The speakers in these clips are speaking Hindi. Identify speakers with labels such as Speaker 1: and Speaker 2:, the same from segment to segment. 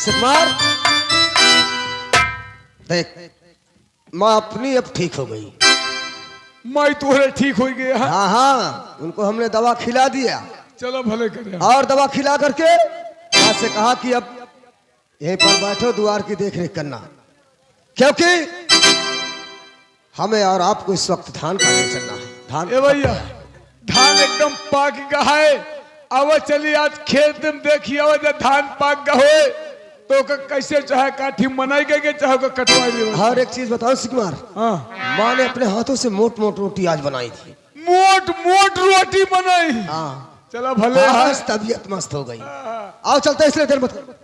Speaker 1: सुकुमार देख, माँ अपनी अब ठीक हो गई।
Speaker 2: मैं तोहरे ठीक हो गया।
Speaker 1: हाँ हाँ, उनको हमने दवा खिला दिया।
Speaker 2: चलो भले करे।
Speaker 1: और दवा खिला करके माँ से कहा कि अब यहीं पर बैठो, द्वार की देख रेख करना, क्योंकि हमें और आपको इस वक्त धान काटने चलना है। धान
Speaker 2: ए भैया, धान एकदम पाक गया है। अब चलिए आज खेत में देखिए, अब जब धान पाक गया हो तो कैसे चाहे काठी मनाई गई, चाहे कटवाई गई।
Speaker 1: हर एक चीज बताओ सुकुमार।
Speaker 2: हाँ,
Speaker 1: माँ ने अपने हाथों से मोट मोट रोटी आज बनाई थी।
Speaker 2: मोट मोट रोटी बनाई।
Speaker 1: हाँ,
Speaker 2: चलो भले।
Speaker 1: आज तबीयत मस्त हो गई। आओ चलते, इसलिए देर मत करो।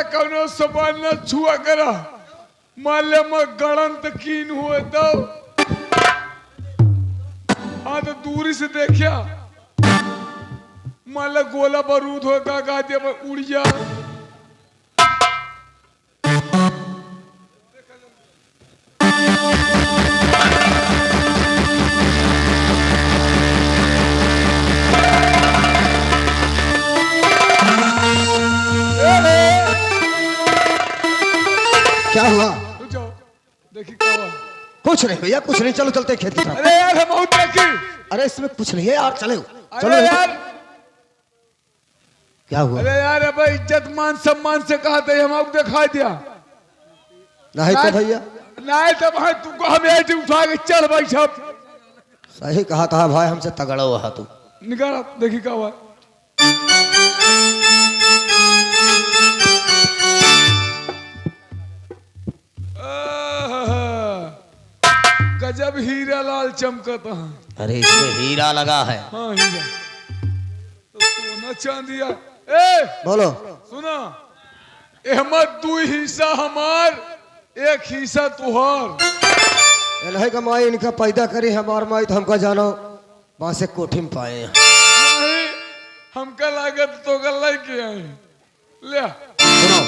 Speaker 2: कौनो सामान न छुआ करा, मान ले मैं गणंत कीन हुए तो। हाँ तो दूरी से देखिया, मान ले गोला बारूद होगा, गाजे में उड़ जा।
Speaker 1: क्या हुआ?
Speaker 2: देखी क्या हुआ?
Speaker 1: कुछ नहीं भैया, कुछ नहीं, चलो चलते खेत की तरफ।
Speaker 2: अरे यार हम और देखी।
Speaker 1: अरे इसमें कुछ नहीं है यार, चलो चलो
Speaker 2: यार।
Speaker 1: क्या हुआ?
Speaker 2: अरे यार अब इज्जत मान सम्मान से कहा था, हम आपको दिखा दिया
Speaker 1: नहीं तो भैया,
Speaker 2: नहीं तो भाई तुमको हम ऐसे उठा के चल भाई सब।
Speaker 1: सही कहा था भाई, हमसे तगड़ा हुआ तू।
Speaker 2: निकाल देखी क्या हुआ। गजब हीरा लाल चमकता है।
Speaker 1: अरे इसमें हीरा लगा है।
Speaker 2: हाँ हीरा तो सोना चांदिया। ए
Speaker 1: बोलो।
Speaker 2: सुना, अहमद दू हिस्सा हमार, एक हिस्सा तुहार।
Speaker 1: नहीं का माई इनका पैदा करी हमार माई, तो हमका जानो वहां से कोठी में पाए।
Speaker 2: नहीं, हमका लागत तो गल्ला के आए ले।
Speaker 1: सुनो,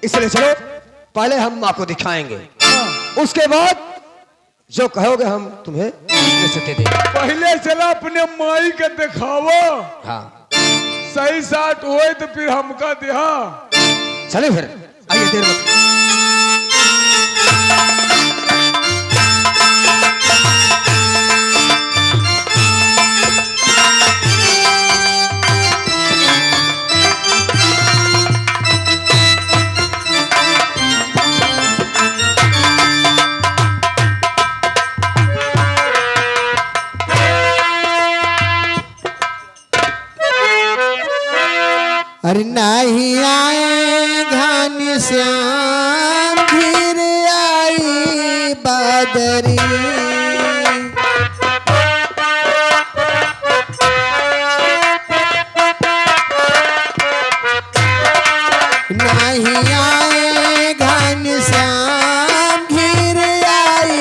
Speaker 1: इसलिए चलो पहले हम माँ को दिखाएंगे, उसके बाद जो कहोगे हम तुम्हें से दे देंगे।
Speaker 2: पहले चला अपने माई के दिखावा।
Speaker 1: हाँ,
Speaker 2: सही साट होए तो फिर हमका दिहा।
Speaker 1: चले फिर, आइए देर मत।
Speaker 3: अरे नहीं आए घनश्याम, फिर आई बादरी। नहीं आए घनश्याम, फिर आई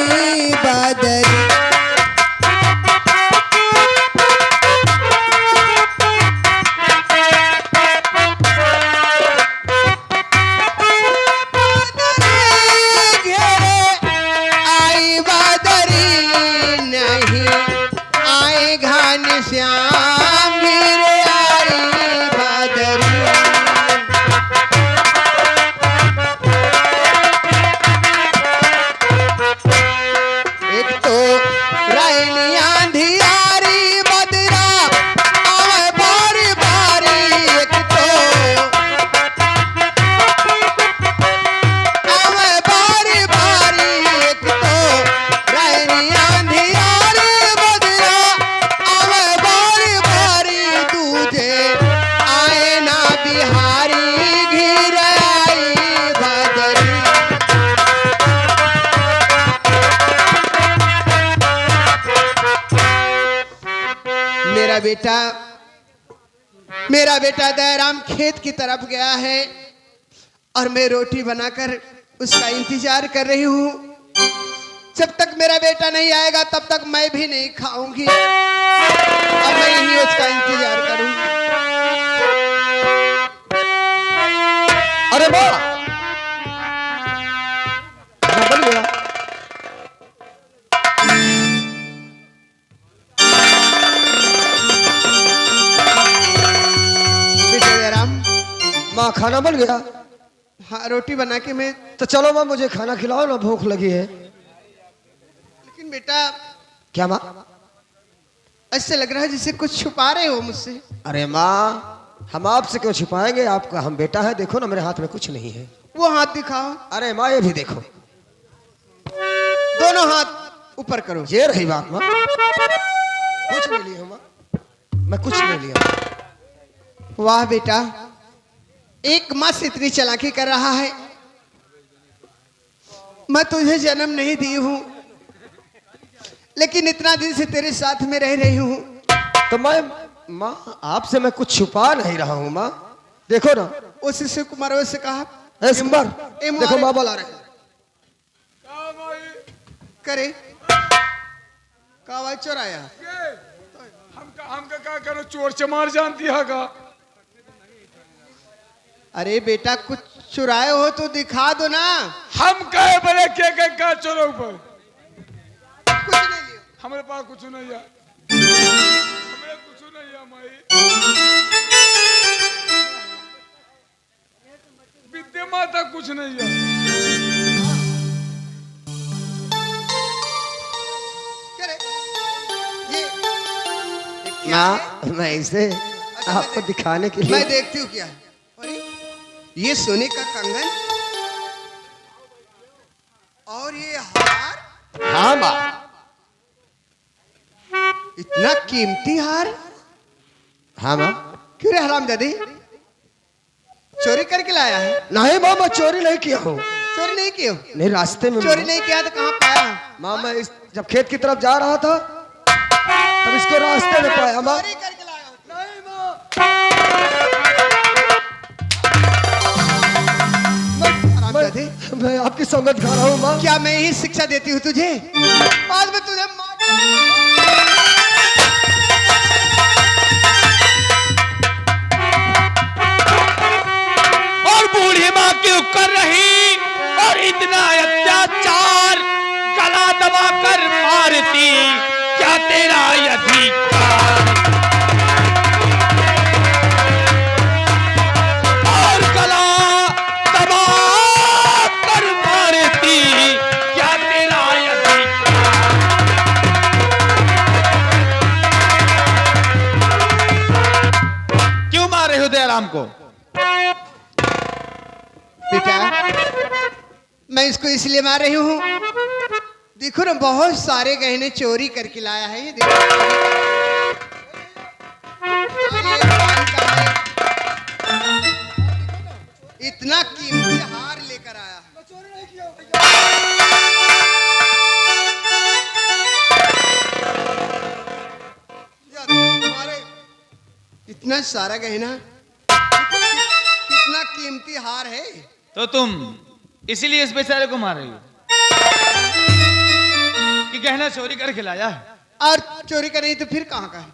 Speaker 3: बादरी। श्याम गिर आई बादरी। एक तो रैनी आंधियारी बदरा आवे बारी बारी। एक तो आवे बारी बारी। एक तो रैनी आंधियारी बदरा आवे बारी बारी। दूजे आए ना बिहारी, घिर आई बादरी। मेरा बेटा दयाराम खेत की तरफ गया है और मैं रोटी बनाकर उसका इंतजार कर रही हूँ। जब तक मेरा बेटा नहीं आएगा तब तक मैं भी नहीं खाऊंगी। अब मैं यही उसका इंतजार करूंगी।
Speaker 1: अरे माँ, खाना बन गया।
Speaker 3: बेटा दयाराम,
Speaker 1: माँ खाना बन गया।
Speaker 3: हाँ रोटी बना के मैं,
Speaker 1: तो चलो माँ मुझे खाना खिलाओ ना, भूख लगी है।
Speaker 3: लेकिन बेटा
Speaker 1: क्या माँ?
Speaker 3: ऐसे लग रहा है जैसे कुछ छुपा रहे हो मुझसे।
Speaker 1: अरे माँ, हम आपसे क्यों छिपाएंगे? आपका हम बेटा है, देखो ना मेरे हाथ में कुछ नहीं है।
Speaker 3: वो हाथ दिखाओ।
Speaker 1: अरे माँ ये भी देखो।
Speaker 3: दोनों हाथ ऊपर करो।
Speaker 1: ये रही बात माँ, कुछ नहीं लिया माँ, मैं कुछ नहीं लिया।
Speaker 3: वाह बेटा, एक माँ से इतनी चालाकी कर रहा है। मैं तुझे जन्म नहीं दी हूं, लेकिन इतना दिन से तेरे साथ में रह रही हूं।
Speaker 1: तो मैं माँ आपसे मैं कुछ छुपा नहीं रहा हूँ माँ, देखो ना।
Speaker 3: उस शिव कुमार से कहा
Speaker 1: ए सिंबर, देखो माँ बोला रहे
Speaker 3: करे का चोराया।
Speaker 2: हमका क्या करो, चोर चमार जानती है का?
Speaker 3: अरे बेटा कुछ चुराए हो तो दिखा दो ना।
Speaker 2: हम कहे बड़े के का चोरों पर?
Speaker 3: कुछ नहीं लिया।
Speaker 2: हमारे पास कुछ नहीं है, हमें कुछ नहीं है माई। विद्या माता कुछ नहीं है।
Speaker 3: करे ये
Speaker 1: माँ, मैं इसे आपको दिखाने के लिए।
Speaker 3: मैं देखती हूँ क्या है। अरे ये सोने का कंगन और ये हार।
Speaker 1: हाँ माँ,
Speaker 3: इतना कीमती हार।
Speaker 1: हाँ माँ।
Speaker 3: क्यों रे हरामजादी, चोरी करके लाया है?
Speaker 1: नहीं माँ, मैं चोरी नहीं किया हूँ।
Speaker 3: चोरी नहीं किया?
Speaker 1: नहीं, रास्ते में
Speaker 3: चोरी नहीं किया तो कहाँ पाया?
Speaker 1: माँ मैं जब खेत की तरफ जा रहा था तब इसको रास्ते में पाया माँ।
Speaker 3: चोरी करके लाया हो?
Speaker 1: नहीं माँ,
Speaker 3: हरामजादी,
Speaker 1: मैं आपकी संगत खा रहा हूँ माँ।
Speaker 3: क्या मैं ही शिक्षा देती हूँ तुझे? आज मैं तुझे
Speaker 4: और बूढ़ी माँ क्यों कर रही और इतना अत्याचार, गला दबाकर मारती, क्या तेरा अधिकार? और गला दबाकर मारती, क्या तेरा अधिकार? क्यों मार रहे हो दयाराम को?
Speaker 3: बेटा मैं इसको इसलिए मार रही हूँ, देखो ना बहुत सारे गहने चोरी करके लाया है। ये देखो ये कान का है, इतना कीमती हार लेकर आया है। तुम्हारे इतना सारा गहना, कितना कीमती हार है।
Speaker 4: तो तुम इसीलिए इस बेचारे को मार रही हो कि गहना चोरी करके लाया है?
Speaker 3: और चोरी का नहीं तो फिर कहाँ का है?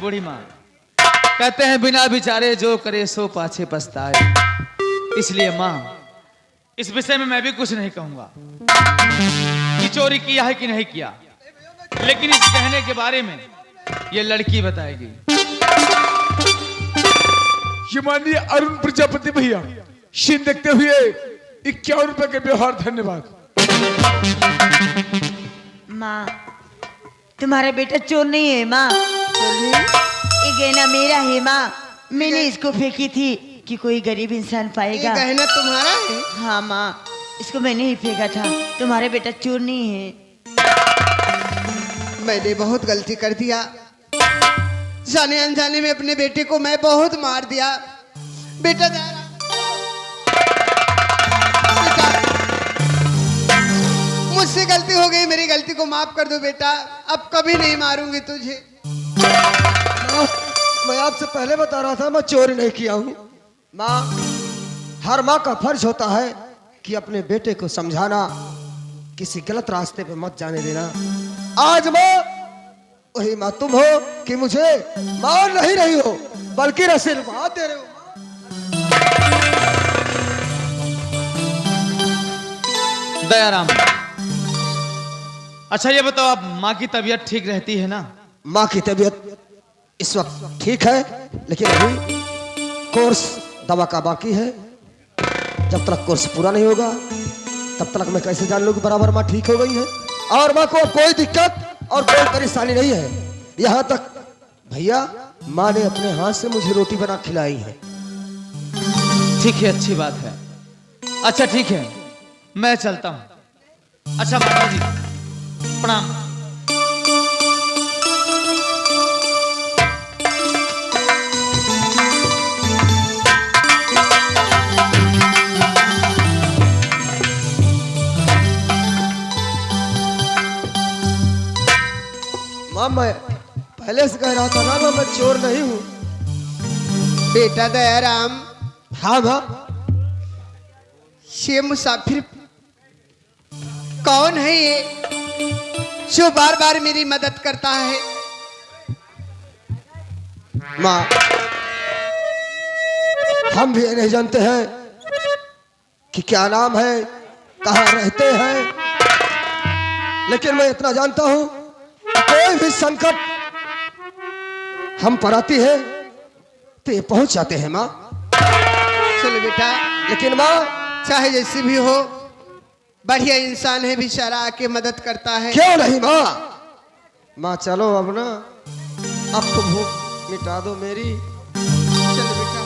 Speaker 4: बूढ़ी माँ कहते हैं बिना विचारे जो करे सो पाछे पछताए। इसलिए माँ इस विषय में मैं भी कुछ नहीं कहूंगा कि चोरी किया है कि नहीं किया, लेकिन इस गहने के बारे में ये लड़की बताएगी।
Speaker 2: ये माननीय अरुण प्रजापति भैया, शीन देखते हुए 51 रुपए के व्यवहार, धन्यवाद।
Speaker 5: माँ तुम्हारा बेटा चोर नहीं है माँ, ये गहना मेरा है माँ। मैंने इसको फेंकी थी कि कोई गरीब इंसान
Speaker 3: ये
Speaker 5: पाएगा।
Speaker 3: गहना तुम्हारा है?
Speaker 5: हाँ माँ, इसको मैंने ही फेंका था, तुम्हारा बेटा चोर नहीं है।
Speaker 3: मैंने बहुत गलती कर दिया, जाने अनजाने में अपने बेटे को मैं बहुत मार दिया। बेटा बेटा मुझसे गलती हो गई, मेरी गलती को माफ कर दो बेटा, अब कभी नहीं मारूंगी तुझे।
Speaker 1: मैं आपसे पहले बता रहा था मैं चोरी नहीं किया हूँ। माँ, हर माँ का फर्ज होता है कि अपने बेटे को समझाना, किसी गलत रास्ते पे मत जाने देना। आज माँ वही माँ तुम हो कि मुझे मार नहीं रही हो बल्कि आशीर्वाद दे रहे हो।
Speaker 4: दयाराम, अच्छा ये बताओ, आप माँ की तबीयत ठीक रहती है ना?
Speaker 1: माँ की तबीयत इस वक्त ठीक है, लेकिन अभी कोर्स दवा का बाकी है। जब तक कोर्स पूरा नहीं होगा तब तक मैं कैसे जान लूँ कि बराबर माँ ठीक हो गई है। और माँ को कोई दिक्कत और कोई परेशानी नहीं है। यहाँ तक भैया माँ ने अपने हाथ से मुझे रोटी बना खिलाई है।
Speaker 4: ठीक है, अच्छी बात है। अच्छा ठीक है, मैं चलता हूँ। अच्छा माता जी, प्रणाम।
Speaker 1: माँ मैं पहले से कह रहा था ना मैं चोर नहीं हूँ।
Speaker 3: बेटा दयाराम,
Speaker 1: हाँ माँ।
Speaker 3: ये मुसाफिर कौन है ये जो बार बार मेरी मदद करता है?
Speaker 1: माँ हम भी नहीं जानते हैं कि क्या नाम है, कहाँ रहते हैं, लेकिन मैं इतना जानता हूँ कोई भी संकट हम पर आती है तो ये पहुंच जाते हैं माँ।
Speaker 3: चलो बेटा,
Speaker 1: लेकिन माँ
Speaker 3: चाहे जैसे भी हो, बढ़िया इंसान है, बेचारा आके मदद करता है।
Speaker 1: क्यों नहीं माँ। माँ चलो अब ना, अब तो भूख मिटा दो मेरी।
Speaker 3: चलो बेटा।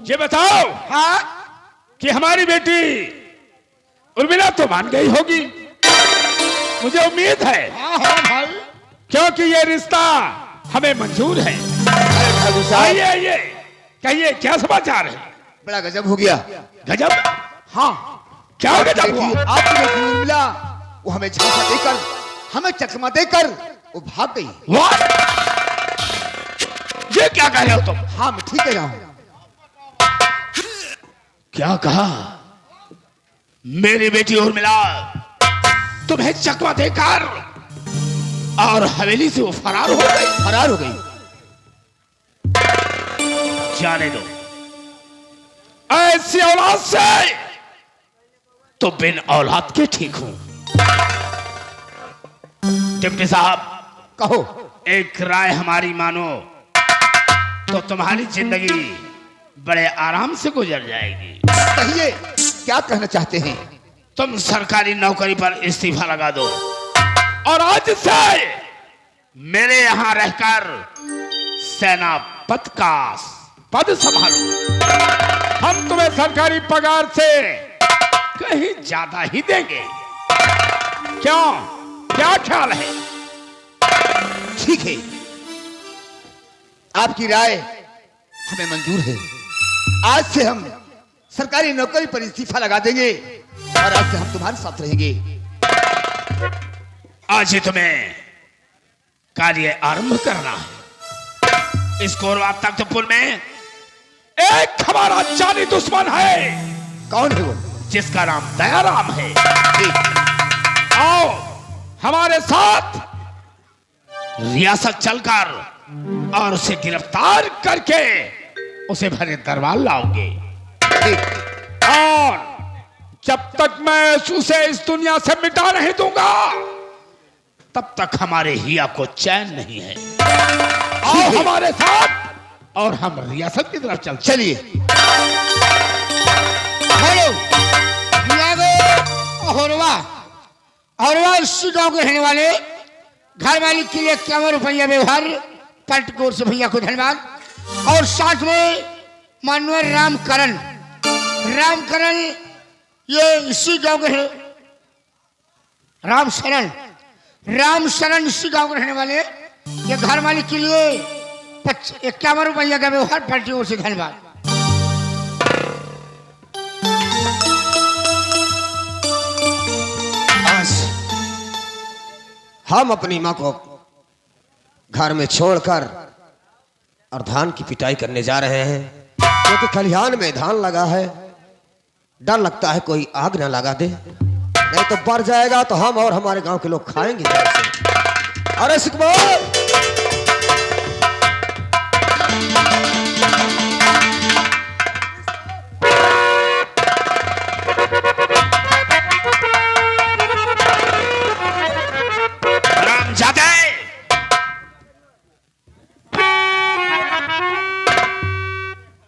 Speaker 2: ये बताओ कि हमारी बेटी उर्मिला तो मान गई होगी, मुझे उम्मीद है।
Speaker 3: भाई।
Speaker 2: क्योंकि ये रिश्ता हमें मंजूर है। आइए आइए, कहिए क्या समाचार है?
Speaker 3: बड़ा गजब हो गया।
Speaker 2: गजब? हाँ, क्या गजब हुआ?
Speaker 3: आपकी बेटी उर्मिला, वो हमें झांसा देकर, हमें चकमा देकर वो भाग गई।
Speaker 2: वाह! ये क्या कह रहे हो तुम?
Speaker 3: हाँ, मैं ठीक कह रहा हूँ।
Speaker 2: क्या कहा? मेरी बेटी उर्मिला तुम्हें चकमा देकर और हवेली से वो फरार हो गई।
Speaker 3: फरार हो गई।
Speaker 2: जाने दो, ऐसी औलाद से तो बिन औलाद के ठीक हूं। डिप्टी साहब,
Speaker 3: कहो।
Speaker 2: एक राय हमारी मानो तो तुम्हारी जिंदगी बड़े आराम से गुजर जाएगी।
Speaker 3: कहिए, क्या कहना चाहते हैं?
Speaker 2: तुम सरकारी नौकरी पर इस्तीफा लगा दो और आज से मेरे यहां रहकर सेनापति का पद संभालो। हम तुम्हें सरकारी पगार से कहीं ज्यादा ही देंगे। क्यों, क्या ख्याल है?
Speaker 3: ठीक है, आपकी राय हमें मंजूर है। आज से हम सरकारी नौकरी पर इस्तीफा लगा देंगे और आज से हम तुम्हारे साथ रहेंगे।
Speaker 2: आज ही तुम्हें कार्य आरंभ करना है। इस कोरवा तख्तपुर में एक हमारा जानी दुश्मन है।
Speaker 3: कौन है वो?
Speaker 2: जिसका नाम दयाराम है। आओ हमारे साथ रियासत चलकर और उसे गिरफ्तार करके उसे भरे दरबार लाओगे।
Speaker 3: ठीक।
Speaker 2: और जब तक मैं उसे इस दुनिया से मिटा नहीं दूंगा तब तक हमारे हिया को चैन नहीं है। आओ हमारे साथ और हम रियासत की तरफ चलते।
Speaker 3: चलिए। हेलो होरवा होरवा इसी गांव के रहने वाले घर मालिक के लिए 51 रुपया व्यवहार पलट कोर से भैया को धन्यवाद। और साथ में माननीय रामकरण ये इसी गांव के राम शरण इसी गांव के रहने वाले ये घर मालिक के लिए 51 रुपया का व्यवहार पलटी ओर से धन्यवाद।
Speaker 1: आज हम अपनी माँ को घर में छोड़कर और धान की पिटाई करने जा रहे हैं, क्योंकि खलिहान में धान लगा है। डर लगता है कोई आग ना लगा दे, नहीं तो बढ़ जाएगा तो हम और हमारे गांव के लोग खाएंगे कैसे। अरे सुकुमार,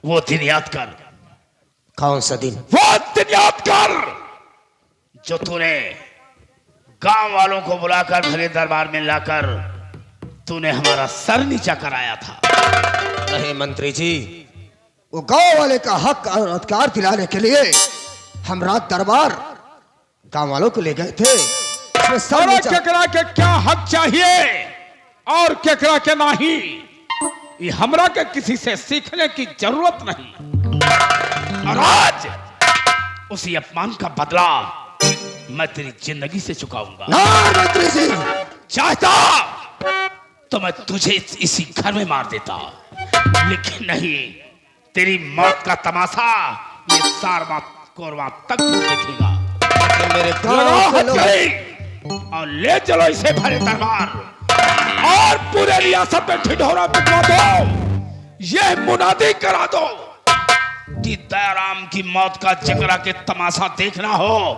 Speaker 2: वो दिन याद कर।
Speaker 1: कौन सा दिन?
Speaker 2: वो दिन याद कर जो तूने गांव वालों को बुलाकर भरे दरबार में लाकर तूने हमारा सर नीचा कराया था।
Speaker 1: नहीं मंत्री जी, वो गांव वाले का हक और अधिकार दिलाने के लिए हम रात दरबार गांव वालों को ले गए थे।
Speaker 2: सारा केकरा के क्या हक चाहिए और केकरा के नहीं, ये हमरा के किसी से सीखने की जरूरत नहीं। और आज उसी अपमान का बदला मैं तेरी जिंदगी से चुकाऊंगा।
Speaker 1: ना मंत्री जी,
Speaker 2: चाहता तो मैं तुझे इसी घर में मार देता, लेकिन नहीं, तेरी मौत का तमाशा ये सारवा कोरवा तक देखेगा।
Speaker 1: मेरे
Speaker 2: और ले चलो इसे भरे दरबार और पूरे रियासत में ढिढोरा पिटवा दो। यह मुनादी करा दो कि दयाराम की मौत का जगरा के तमाशा देखना हो,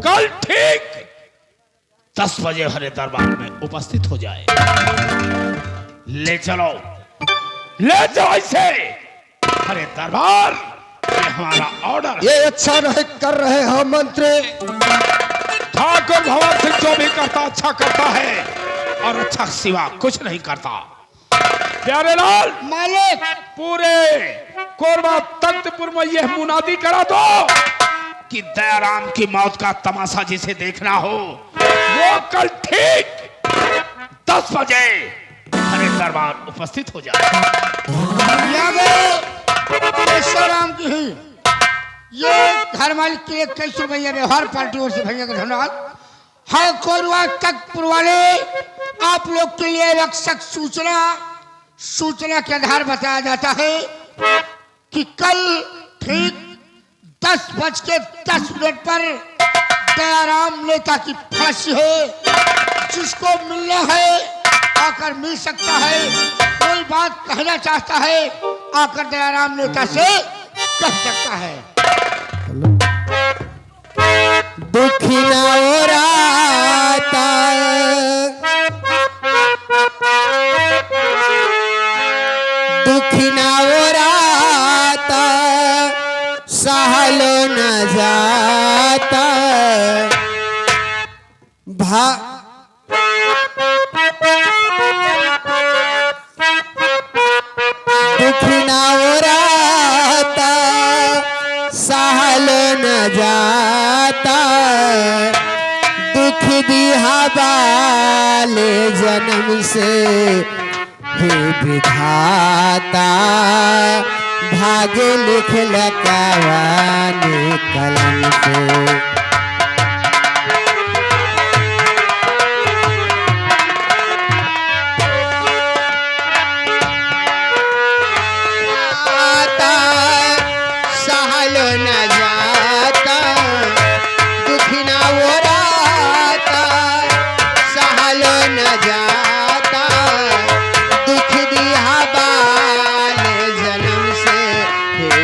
Speaker 2: कल ठीक 10 बजे हरे दरबार में उपस्थित हो जाए। ले चलो इसे हरे दरबार, ये हमारा ऑर्डर।
Speaker 1: ये अच्छा नहीं कर रहे हो मंत्री।
Speaker 2: ठाकुर भवन सिंह जो भी करता अच्छा करता है और अच्छा सिवा कुछ नहीं करता। प्यारे लाल
Speaker 3: मालिक,
Speaker 2: पूरे कोरबा तख्तपुर में यह मुनादी करा दो कि दयाराम की मौत का तमाशा जिसे देखना हो वो कल ठीक 10 बजे हरे दरबार उपस्थित हो जाए।
Speaker 3: राम की ही ये घर मालिक के लिए 21 रुपया व्यवहार पार्टी ओर से भैया का धन्यवाद। हर कोरबा तख्तपुर वाले आप लोग के लिए आवश्यक सूचना के आधार बताया जाता है कि कल ठीक 10:10 पर दयाराम नेता की फांसी है। जिसको मिलना है आकर मिल सकता है, कोई बात कहना चाहता है आकर दयाराम नेता से कह सकता है। दुखी ना हो राता दुखी ना हो राता सहलो न जाता दुखी ना हो राता सहलो न जाता दुख दिहा बाले जन्म से हे विधाता भाग्य लिख लकावाने कलम से।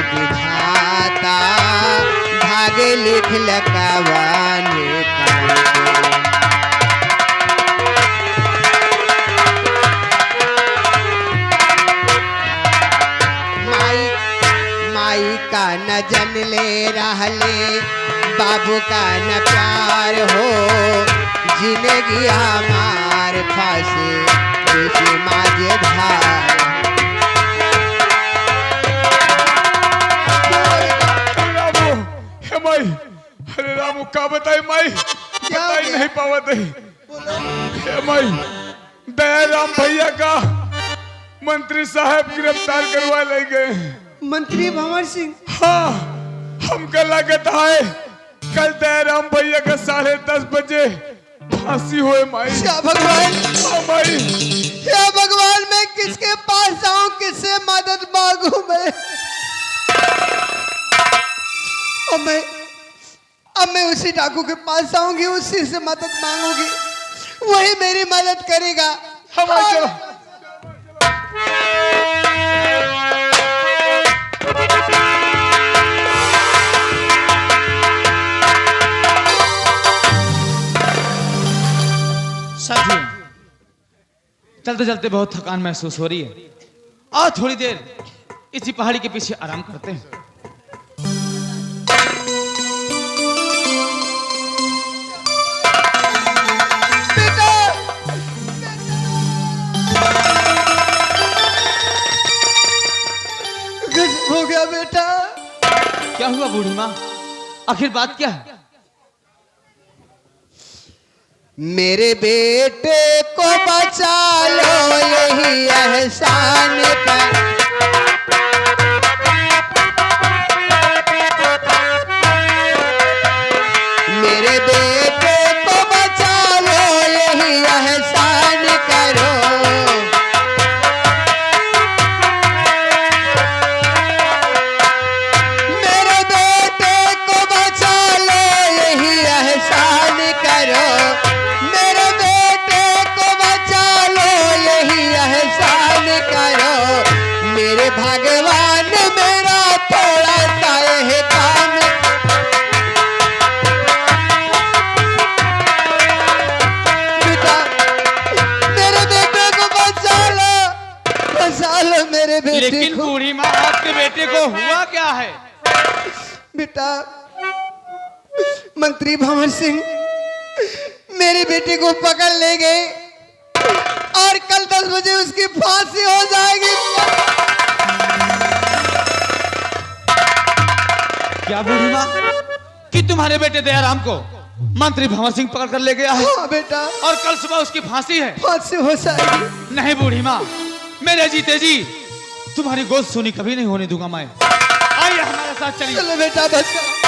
Speaker 3: विधाता लिख लकवाने का। माई का न जन ले रहले, बाबू का न प्यार हो, जिंदगी हमार फांसे किसी माझे धार।
Speaker 2: रामू, हे माई, अरे रामू का बताई माई, बताई नहीं पावत है। हे माई, दयाराम भैया का मंत्री साहब गिरफ्तार करवा ले गए।
Speaker 3: मंत्री भंवर सिंह,
Speaker 2: हाँ, हमका लागत है कल दयाराम भैया का 10:30 बजे फांसी हुए माई।
Speaker 3: या भगवान,
Speaker 2: हाँ माई,
Speaker 3: या भगवान, मैं किसके पास जाऊं, किससे मदद मांगू मैं? अब मैं उसी डाकू के पास जाऊंगी, उसी से मदद मांगूंगी, वही मेरी मदद करेगा।
Speaker 2: हमारे चलो।
Speaker 4: साथियों, चलते चलते बहुत थकान महसूस हो रही है और थोड़ी देर इसी पहाड़ी के पीछे आराम करते हैं।
Speaker 3: हो गया बेटा।
Speaker 4: क्या हुआ बूढ़ी माँ, आखिर बात क्या है?
Speaker 3: मेरे बेटे को बचा लो, यही एहसान कर। मेरे बेटे को बचा लो, यही एहसान करो। मेरे बेटे को बचा लो, यही एहसान करो। मेरे बेटे को बचा लो, यही एहसान करो। मेरे भगवान मेरा थोड़ा सा यह काम। बेटा, मेरे बेटे को बचा लो मेरे बेटे
Speaker 4: लेकिन
Speaker 3: को।
Speaker 4: बूढ़ी माँ, आपके बेटे को हुआ क्या है?
Speaker 3: बेटा, मंत्री भंवर सिंह मेरे बेटे को पकड़ ले गए और कल 10 बजे उसकी फांसी हो जाएगी।
Speaker 4: क्या बूढ़ी माँ, कि तुम्हारे बेटे दयाराम को मंत्री भंवर सिंह पकड़ कर ले गया है
Speaker 3: हाँ बेटा,
Speaker 4: और कल सुबह उसकी फांसी है?
Speaker 3: फांसी हो जाएगी।
Speaker 4: नहीं बूढ़ी माँ, मेरे जीते जी तुम्हारी गोद सुनी कभी नहीं होने दूंगा मैं। आइए हमारे साथ चलिए।
Speaker 3: चलो बेटा, बच्चा।